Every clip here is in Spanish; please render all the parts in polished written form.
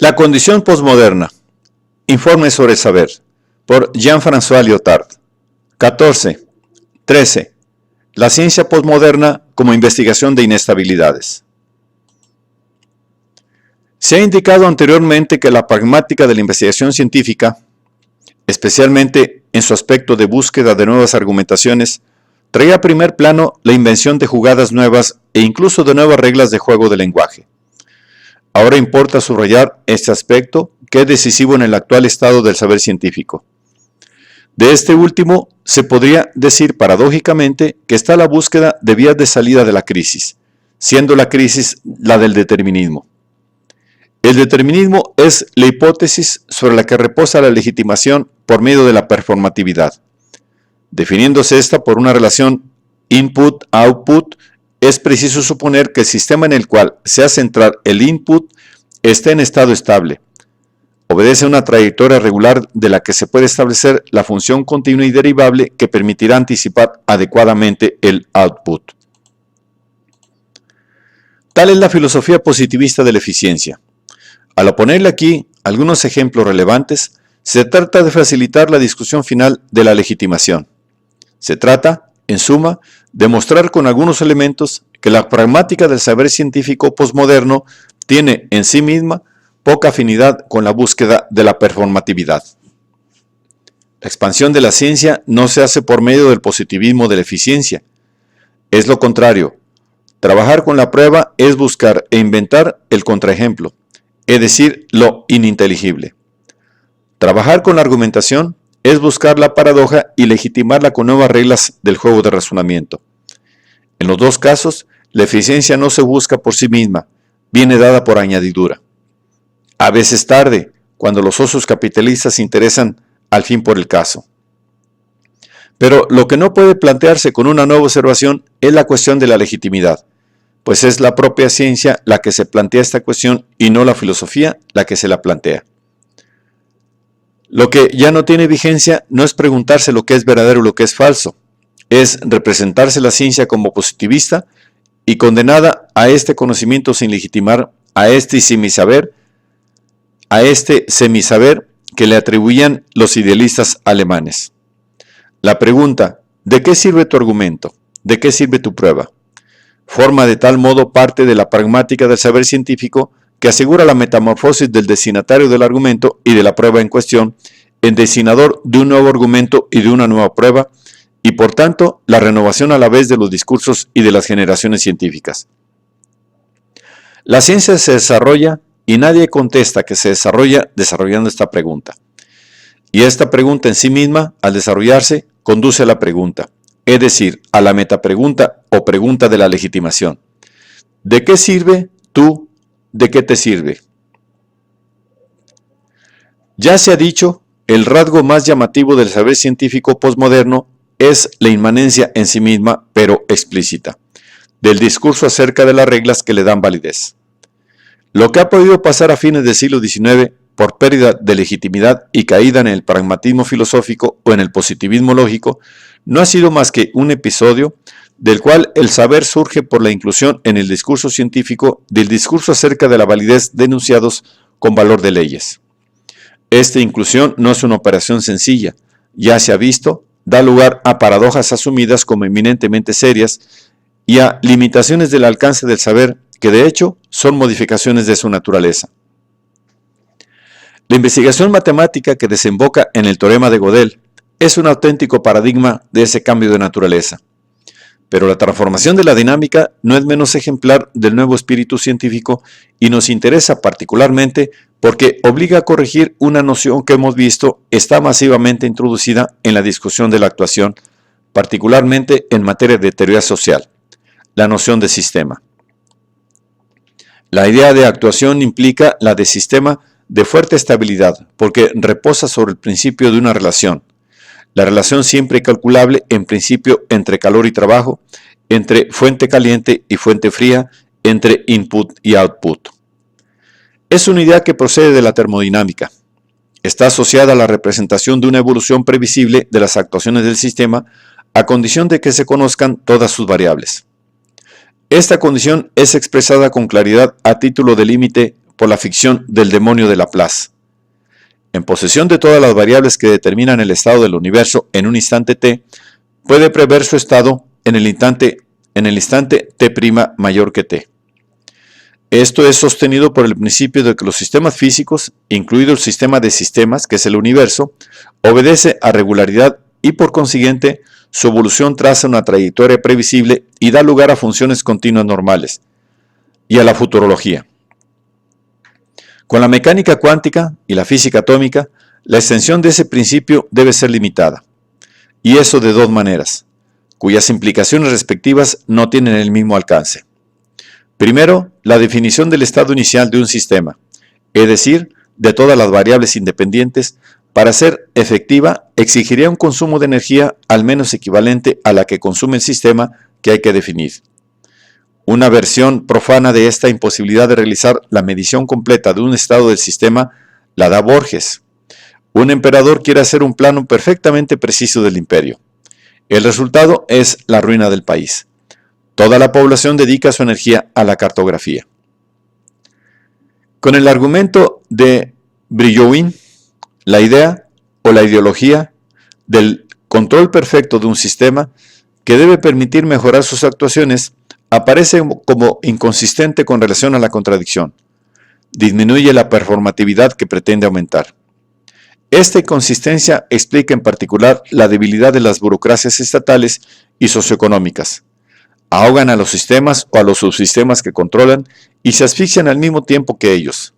La condición posmoderna. Informe sobre saber. Por Jean-François Lyotard. 14. 13. La ciencia posmoderna como investigación de inestabilidades. Se ha indicado anteriormente que la pragmática de la investigación científica, especialmente en su aspecto de búsqueda de nuevas argumentaciones, traía a primer plano la invención de jugadas nuevas e incluso de nuevas reglas de juego del lenguaje. Ahora importa subrayar este aspecto que es decisivo en el actual estado del saber científico. De este último, se podría decir paradójicamente que está la búsqueda de vías de salida de la crisis, siendo la crisis la del determinismo. El determinismo es la hipótesis sobre la que reposa la legitimación por medio de la performatividad. Definiéndose esta por una relación input-output, es preciso suponer que el sistema en el cual se hace entrar el input está en estado estable. Obedece a una trayectoria regular de la que se puede establecer la función continua y derivable que permitirá anticipar adecuadamente el output. Tal es la filosofía positivista de la eficiencia. Al ponerle aquí algunos ejemplos relevantes, se trata de facilitar la discusión final de la legitimación. Se trata, en suma, de mostrar con algunos elementos que la pragmática del saber científico posmoderno tiene en sí misma poca afinidad con la búsqueda de la performatividad. La expansión de la ciencia no se hace por medio del positivismo de la eficiencia. Es lo contrario. Trabajar con la prueba es buscar e inventar el contraejemplo, es decir, lo ininteligible. Trabajar con la argumentación es buscar la paradoja y legitimarla con nuevas reglas del juego de razonamiento. En los dos casos, la eficiencia no se busca por sí misma, viene dada por añadidura. A veces tarde, cuando los socios capitalistas se interesan al fin por el caso. Pero lo que no puede plantearse con una nueva observación es la cuestión de la legitimidad, pues es la propia ciencia la que se plantea esta cuestión y no la filosofía la que se la plantea. Lo que ya no tiene vigencia no es preguntarse lo que es verdadero o lo que es falso, es representarse la ciencia como positivista y condenada a este conocimiento sin legitimar, a este semisaber que le atribuían los idealistas alemanes. La pregunta, ¿de qué sirve tu argumento? ¿De qué sirve tu prueba? Forma de tal modo parte de la pragmática del saber científico que asegura la metamorfosis del destinatario del argumento y de la prueba en cuestión en destinador de un nuevo argumento y de una nueva prueba, y por tanto la renovación a la vez de los discursos y de las generaciones científicas. La ciencia se desarrolla y nadie contesta que se desarrolla desarrollando esta pregunta. Y esta pregunta en sí misma, al desarrollarse, conduce a la pregunta, es decir, a la metapregunta o pregunta de la legitimación. ¿De qué sirve tú? ¿De qué te sirve? Ya se ha dicho, el rasgo más llamativo del saber científico posmoderno es la inmanencia en sí misma, pero explícita, del discurso acerca de las reglas que le dan validez. Lo que ha podido pasar a fines del siglo XIX por pérdida de legitimidad y caída en el pragmatismo filosófico o en el positivismo lógico no ha sido más que un episodio del cual el saber surge por la inclusión en el discurso científico del discurso acerca de la validez de enunciados con valor de leyes. Esta inclusión no es una operación sencilla, ya se ha visto, da lugar a paradojas asumidas como eminentemente serias y a limitaciones del alcance del saber que de hecho son modificaciones de su naturaleza. La investigación matemática que desemboca en el teorema de Gödel es un auténtico paradigma de ese cambio de naturaleza. Pero la transformación de la dinámica no es menos ejemplar del nuevo espíritu científico y nos interesa particularmente porque obliga a corregir una noción que hemos visto está masivamente introducida en la discusión de la actuación, particularmente en materia de teoría social, la noción de sistema. La idea de actuación implica la de sistema de fuerte estabilidad porque reposa sobre el principio de una relación. La relación siempre calculable en principio entre calor y trabajo, entre fuente caliente y fuente fría, entre input y output. Es una idea que procede de la termodinámica. Está asociada a la representación de una evolución previsible de las actuaciones del sistema a condición de que se conozcan todas sus variables. Esta condición es expresada con claridad a título de límite por la ficción del demonio de Laplace. En posesión de todas las variables que determinan el estado del universo en un instante t, puede prever su estado en el instante t' mayor que t. Esto es sostenido por el principio de que los sistemas físicos, incluido el sistema de sistemas, que es el universo, obedece a regularidad y por consiguiente su evolución traza una trayectoria previsible y da lugar a funciones continuas normales y a la futurología. Con la mecánica cuántica y la física atómica, la extensión de ese principio debe ser limitada, y eso de dos maneras, cuyas implicaciones respectivas no tienen el mismo alcance. Primero, la definición del estado inicial de un sistema, es decir, de todas las variables independientes, para ser efectiva exigiría un consumo de energía al menos equivalente a la que consume el sistema que hay que definir. Una versión profana de esta imposibilidad de realizar la medición completa de un estado del sistema la da Borges. Un emperador quiere hacer un plano perfectamente preciso del imperio. El resultado es la ruina del país. Toda la población dedica su energía a la cartografía. Con el argumento de Brillouin, la idea o la ideología del control perfecto de un sistema que debe permitir mejorar sus actuaciones aparece como inconsistente con relación a la contradicción. Disminuye la performatividad que pretende aumentar. Esta inconsistencia explica en particular la debilidad de las burocracias estatales y socioeconómicas. Ahogan a los sistemas o a los subsistemas que controlan y se asfixian al mismo tiempo que ellos.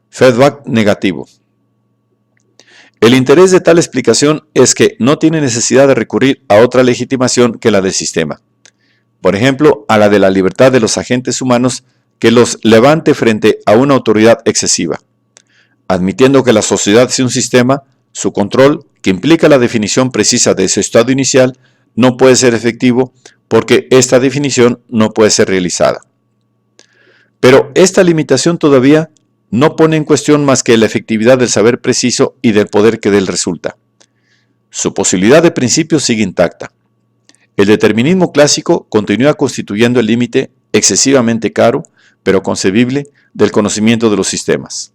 Feedback negativo. El interés de tal explicación es que no tiene necesidad de recurrir a otra legitimación que la del sistema. Por ejemplo, a la de la libertad de los agentes humanos que los levante frente a una autoridad excesiva. Admitiendo que la sociedad sea un sistema, su control, que implica la definición precisa de su estado inicial, no puede ser efectivo porque esta definición no puede ser realizada. Pero esta limitación todavía no pone en cuestión más que la efectividad del saber preciso y del poder que de él resulta. Su posibilidad de principio sigue intacta. El determinismo clásico continúa constituyendo el límite excesivamente caro, pero concebible, del conocimiento de los sistemas.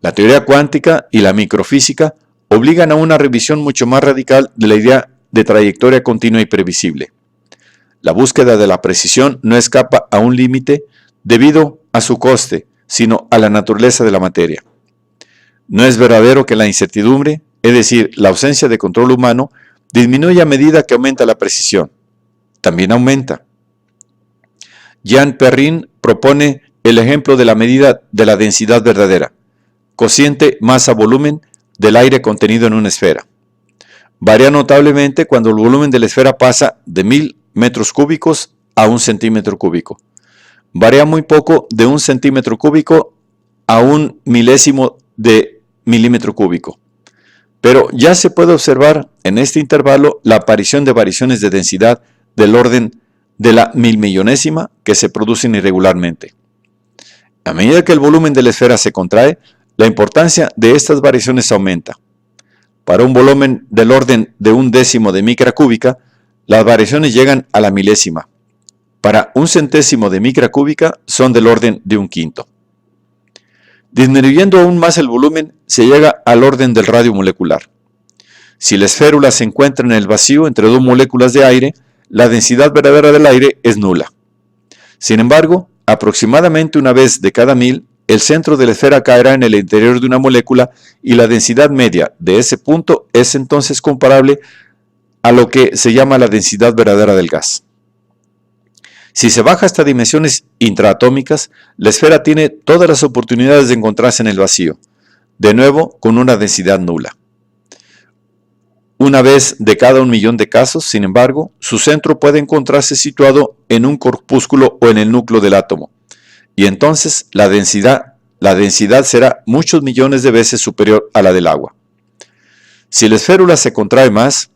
La teoría cuántica y la microfísica obligan a una revisión mucho más radical de la idea de trayectoria continua y previsible. La búsqueda de la precisión no escapa a un límite debido a su coste, sino a la naturaleza de la materia. No es verdadero que la incertidumbre, es decir, la ausencia de control humano, disminuye a medida que aumenta la precisión. También aumenta. Jean Perrin propone el ejemplo de la medida de la densidad verdadera, cociente masa-volumen del aire contenido en una esfera. Varía notablemente cuando el volumen de la esfera pasa de 1000 metros cúbicos a 1 centímetro cúbico. Varía muy poco de 1 centímetro cúbico a 1 milésimo de milímetro cúbico. Pero ya se puede observar en este intervalo la aparición de variaciones de densidad del orden de la milmillonésima que se producen irregularmente. A medida que el volumen de la esfera se contrae, la importancia de estas variaciones aumenta. Para un volumen del orden de 1/10 de micra cúbica, las variaciones llegan a la milésima. Para 1/100 de micra cúbica son del orden de 1/5. Disminuyendo aún más el volumen, se llega al orden del radio molecular. Si la esférula se encuentra en el vacío entre dos moléculas de aire, la densidad verdadera del aire es nula. Sin embargo, aproximadamente una vez de cada 1000, el centro de la esfera caerá en el interior de una molécula y la densidad media de ese punto es entonces comparable a lo que se llama la densidad verdadera del gas. Si se baja hasta dimensiones intraatómicas, la esfera tiene todas las oportunidades de encontrarse en el vacío, de nuevo con una densidad nula. Una vez de cada 1.000.000 de casos, sin embargo, su centro puede encontrarse situado en un corpúsculo o en el núcleo del átomo, y entonces la densidad será muchos millones de veces superior a la del agua. Si la esférula se contrae más,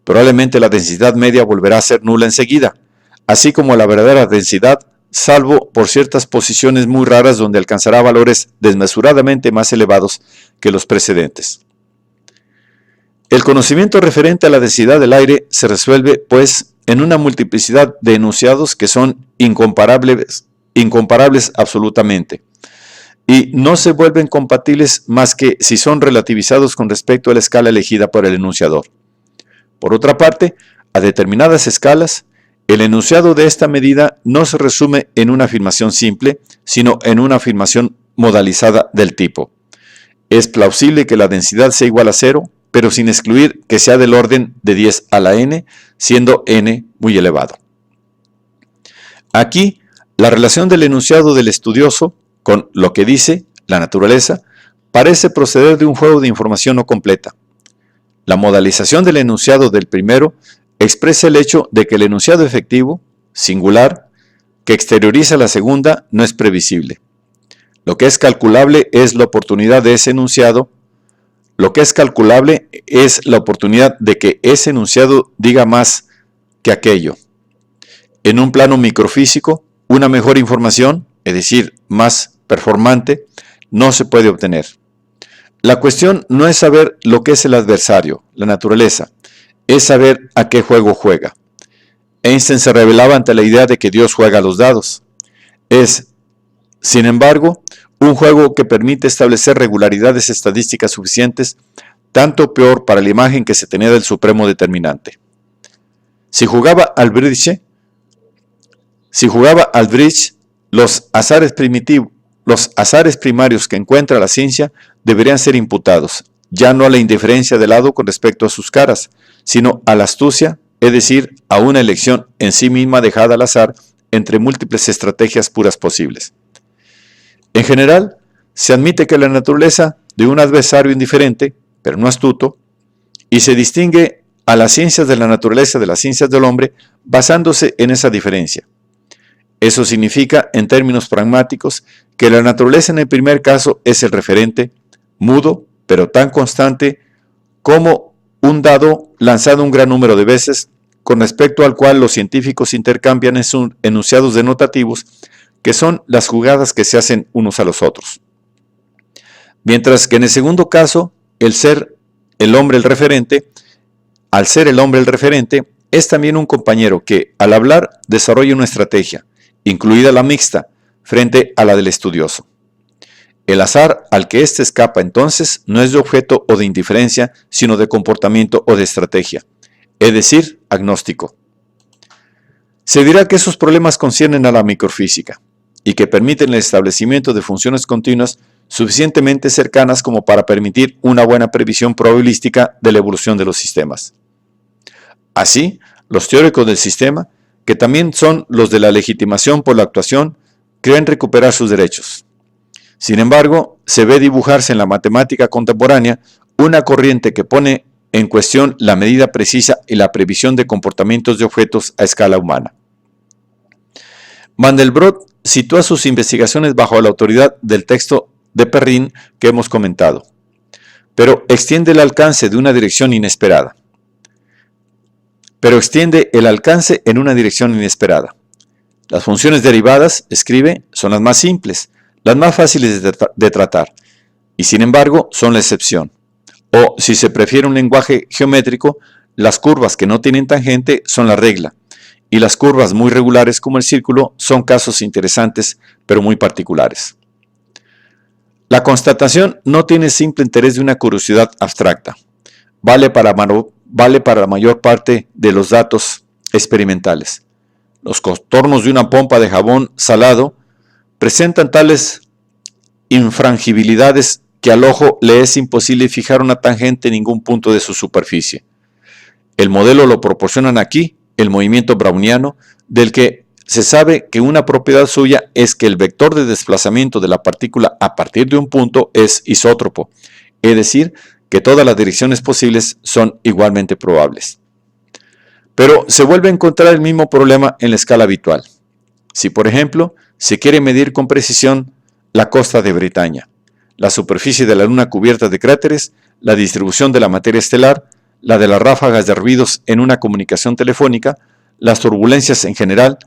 probablemente la densidad media volverá a ser nula enseguida, así como la verdadera densidad, salvo por ciertas posiciones muy raras donde alcanzará valores desmesuradamente más elevados que los precedentes. El conocimiento referente a la densidad del aire se resuelve, pues, en una multiplicidad de enunciados que son incomparables absolutamente. y no se vuelven compatibles más que si son relativizados con respecto a la escala elegida por el enunciador. Por otra parte, a determinadas escalas, el enunciado de esta medida no se resume en una afirmación simple, sino en una afirmación modalizada del tipo: es plausible que la densidad sea igual a 0, pero sin excluir que sea del orden de 10 a la n, siendo n muy elevado. Aquí, la relación del enunciado del estudioso con lo que dice la naturaleza parece proceder de un juego de información no completa. La modalización del enunciado del primero expresa el hecho de que el enunciado efectivo, singular, que exterioriza la segunda, no es previsible. Lo que es calculable es la oportunidad de ese enunciado. Lo que es calculable es la oportunidad de que ese enunciado diga más que aquello. En un plano microfísico, una mejor información, es decir, más performante, no se puede obtener. La cuestión no es saber lo que es el adversario, la naturaleza, es saber a qué juego juega. Einstein se rebelaba ante la idea de que Dios juega a los dados. Es, sin embargo, un juego que permite establecer regularidades estadísticas suficientes, tanto peor para la imagen que se tenía del supremo determinante. Si jugaba al bridge, los azares primarios que encuentra la ciencia deberían ser imputados, ya no a la indiferencia del lado con respecto a sus caras, sino a la astucia, es decir, a una elección en sí misma dejada al azar entre múltiples estrategias puras posibles. En general, se admite que la naturaleza de un adversario indiferente, pero no astuto, y se distingue a las ciencias de la naturaleza de las ciencias del hombre basándose en esa diferencia. Eso significa, en términos pragmáticos, que la naturaleza en el primer caso es el referente, mudo, pero tan constante como un dado lanzado un gran número de veces, con respecto al cual los científicos intercambian enunciados denotativos, que son las jugadas que se hacen unos a los otros. Mientras que en el segundo caso, al ser el hombre el referente, es también un compañero que, al hablar, desarrolla una estrategia, incluida la mixta, frente a la del estudioso. El azar al que éste escapa entonces no es de objeto o de indiferencia, sino de comportamiento o de estrategia, es decir, agnóstico. Se dirá que esos problemas conciernen a la microfísica y que permiten el establecimiento de funciones continuas suficientemente cercanas como para permitir una buena previsión probabilística de la evolución de los sistemas. Así, los teóricos del sistema, que también son los de la legitimación por la actuación, creen recuperar sus derechos. Sin embargo, se ve dibujarse en la matemática contemporánea una corriente que pone en cuestión la medida precisa y la previsión de comportamientos de objetos a escala humana. Mandelbrot sitúa sus investigaciones bajo la autoridad del texto de Perrin que hemos comentado, pero extiende el alcance en una dirección inesperada. Las funciones derivadas, escribe, son las más simples, las más fáciles de tratar, y sin embargo son la excepción. O, si se prefiere un lenguaje geométrico, las curvas que no tienen tangente son la regla, y las curvas muy regulares como el círculo son casos interesantes, pero muy particulares. La constatación no tiene simple interés de una curiosidad abstracta. Vale para la mayor parte de los datos experimentales. Los contornos de una pompa de jabón salado presentan tales infrangibilidades que al ojo le es imposible fijar una tangente en ningún punto de su superficie. El modelo lo proporcionan aquí, el movimiento browniano, del que se sabe que una propiedad suya es que el vector de desplazamiento de la partícula a partir de un punto es isótropo, es decir, que todas las direcciones posibles son igualmente probables. Pero se vuelve a encontrar el mismo problema en la escala habitual. Si, por ejemplo, se quiere medir con precisión la costa de Bretaña, la superficie de la Luna cubierta de cráteres, la distribución de la materia estelar, la de las ráfagas de ruidos en una comunicación telefónica, las turbulencias en general,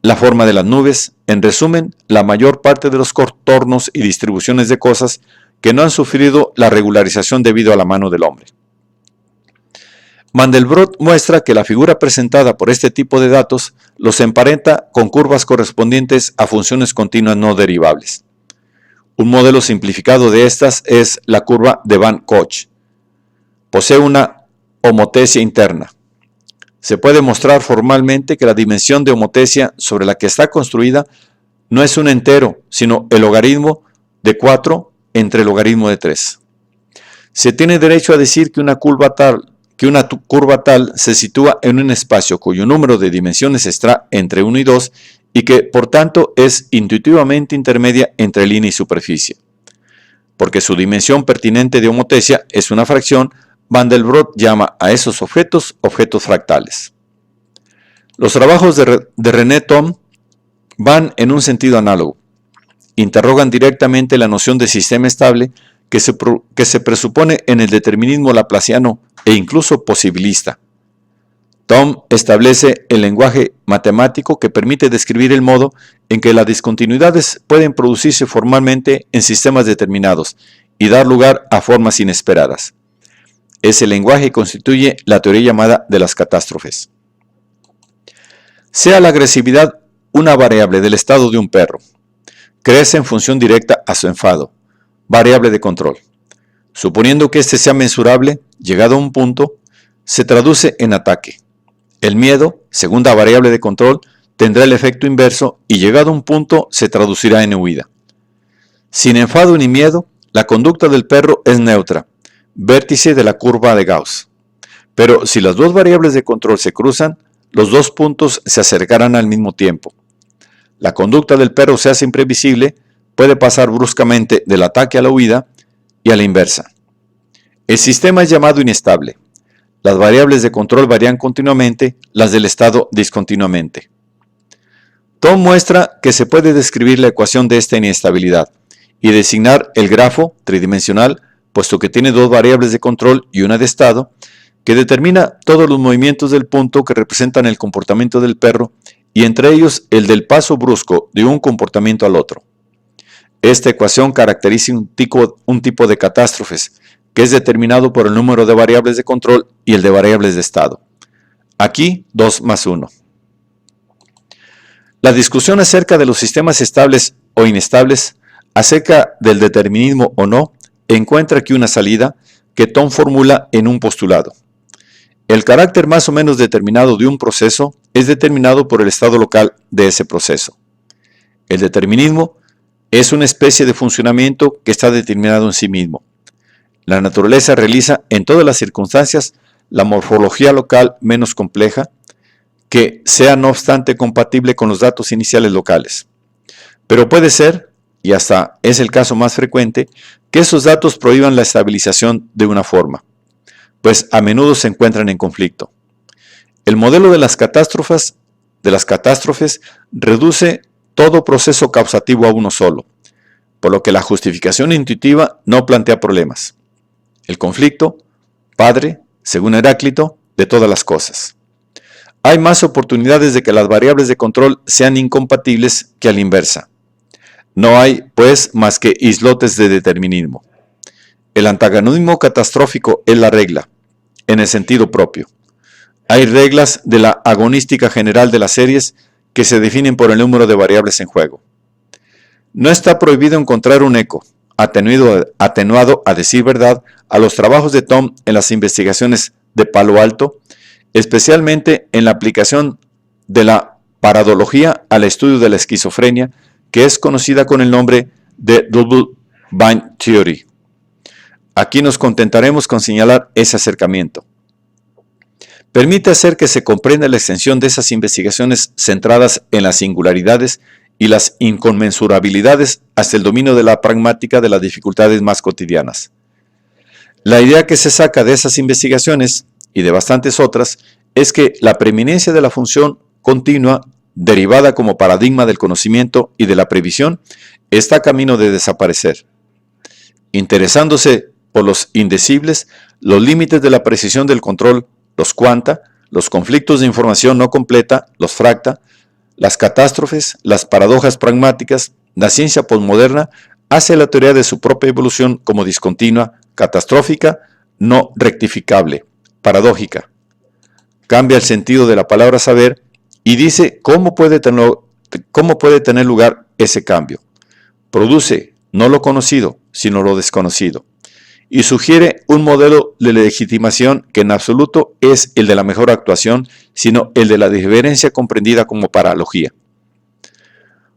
la forma de las nubes, en resumen, la mayor parte de los contornos y distribuciones de cosas que no han sufrido la regularización debido a la mano del hombre. Mandelbrot muestra que la figura presentada por este tipo de datos los emparenta con curvas correspondientes a funciones continuas no derivables. Un modelo simplificado de estas es la curva de Van Koch. Posee una homotesia interna. Se puede mostrar formalmente que la dimensión de homotesia sobre la que está construida no es un entero, sino el logaritmo de 4 entre el logaritmo de 3. Se tiene derecho a decir que una curva tal se sitúa en un espacio cuyo número de dimensiones está entre 1 y 2 y que, por tanto, es intuitivamente intermedia entre línea y superficie. Porque su dimensión pertinente de homotesia es una fracción, Mandelbrot llama a esos objetos fractales. Los trabajos de René Thom van en un sentido análogo. Interrogan directamente la noción de sistema estable que se presupone en el determinismo laplaciano e incluso posibilista. Thom establece el lenguaje matemático que permite describir el modo en que las discontinuidades pueden producirse formalmente en sistemas determinados y dar lugar a formas inesperadas. Ese lenguaje constituye la teoría llamada de las catástrofes. Sea la agresividad una variable del estado de un perro. Crece en función directa a su enfado, variable de control. Suponiendo que éste sea mensurable, llegado a un punto, se traduce en ataque. El miedo, segunda variable de control, tendrá el efecto inverso y llegado a un punto se traducirá en huida. Sin enfado ni miedo, la conducta del perro es neutra, vértice de la curva de Gauss. Pero si las dos variables de control se cruzan, los dos puntos se acercarán al mismo tiempo. La conducta del perro se hace imprevisible, puede pasar bruscamente del ataque a la huida y a la inversa. El sistema es llamado inestable. Las variables de control varían continuamente, las del estado discontinuamente. Thom muestra que se puede describir la ecuación de esta inestabilidad y designar el grafo tridimensional, puesto que tiene dos variables de control y una de estado, que determina todos los movimientos del punto que representan el comportamiento del perro y entre ellos el del paso brusco de un comportamiento al otro. Esta ecuación caracteriza un tipo de catástrofes, que es determinado por el número de variables de control y el de variables de estado. Aquí 2 más 1. La discusión acerca de los sistemas estables o inestables, acerca del determinismo o no, encuentra aquí una salida que Thom formula en un postulado. El carácter más o menos determinado de un proceso es determinado por el estado local de ese proceso. El determinismo es una especie de funcionamiento que está determinado en sí mismo. La naturaleza realiza en todas las circunstancias la morfología local menos compleja, que sea no obstante compatible con los datos iniciales locales. Pero puede ser, y hasta es el caso más frecuente, que esos datos prohíban la estabilización de una forma, pues a menudo se encuentran en conflicto. El modelo de las catástrofes reduce todo proceso causativo a uno solo, por lo que la justificación intuitiva no plantea problemas. El conflicto, padre, según Heráclito, de todas las cosas. Hay más oportunidades de que las variables de control sean incompatibles que a la inversa. No hay, pues, más que islotes de determinismo. El antagonismo catastrófico es la regla, en el sentido propio. Hay reglas de la agonística general de las series que se definen por el número de variables en juego. No está prohibido encontrar un eco, atenuado a decir verdad, a los trabajos de Thom en las investigaciones de Palo Alto, especialmente en la aplicación de la paradología al estudio de la esquizofrenia, que es conocida con el nombre de Double Bind Theory. Aquí nos contentaremos con señalar ese acercamiento. Permite hacer que se comprenda la extensión de esas investigaciones centradas en las singularidades y las inconmensurabilidades hasta el dominio de la pragmática de las dificultades más cotidianas. La idea que se saca de esas investigaciones, y de bastantes otras, es que la preeminencia de la función continua, derivada como paradigma del conocimiento y de la previsión, está camino de desaparecer. Interesándose por los indecibles, los límites de la precisión del control, los cuanta, los conflictos de información no completa, los fracta, las catástrofes, las paradojas pragmáticas, la ciencia posmoderna hace la teoría de su propia evolución como discontinua, catastrófica, no rectificable, paradójica. Cambia el sentido de la palabra saber y dice cómo puede tener lugar ese cambio. Produce no lo conocido, sino lo desconocido, y sugiere un modelo de legitimación que en absoluto es el de la mejor actuación, sino el de la diferencia comprendida como paralogía.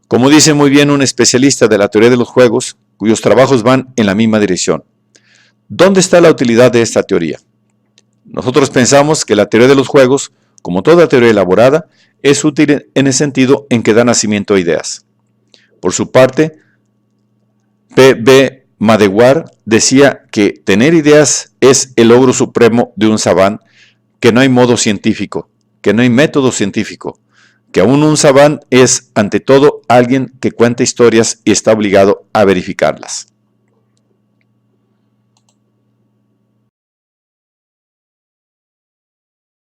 Como dice muy bien un especialista de la teoría de los juegos, cuyos trabajos van en la misma dirección, ¿dónde está la utilidad de esta teoría? Nosotros pensamos que la teoría de los juegos, como toda teoría elaborada, es útil en el sentido en que da nacimiento a ideas. Por su parte, P.B. Madewar decía que tener ideas es el logro supremo de un savant, que no hay modo científico, que no hay método científico, que aún un savant es ante todo alguien que cuenta historias y está obligado a verificarlas.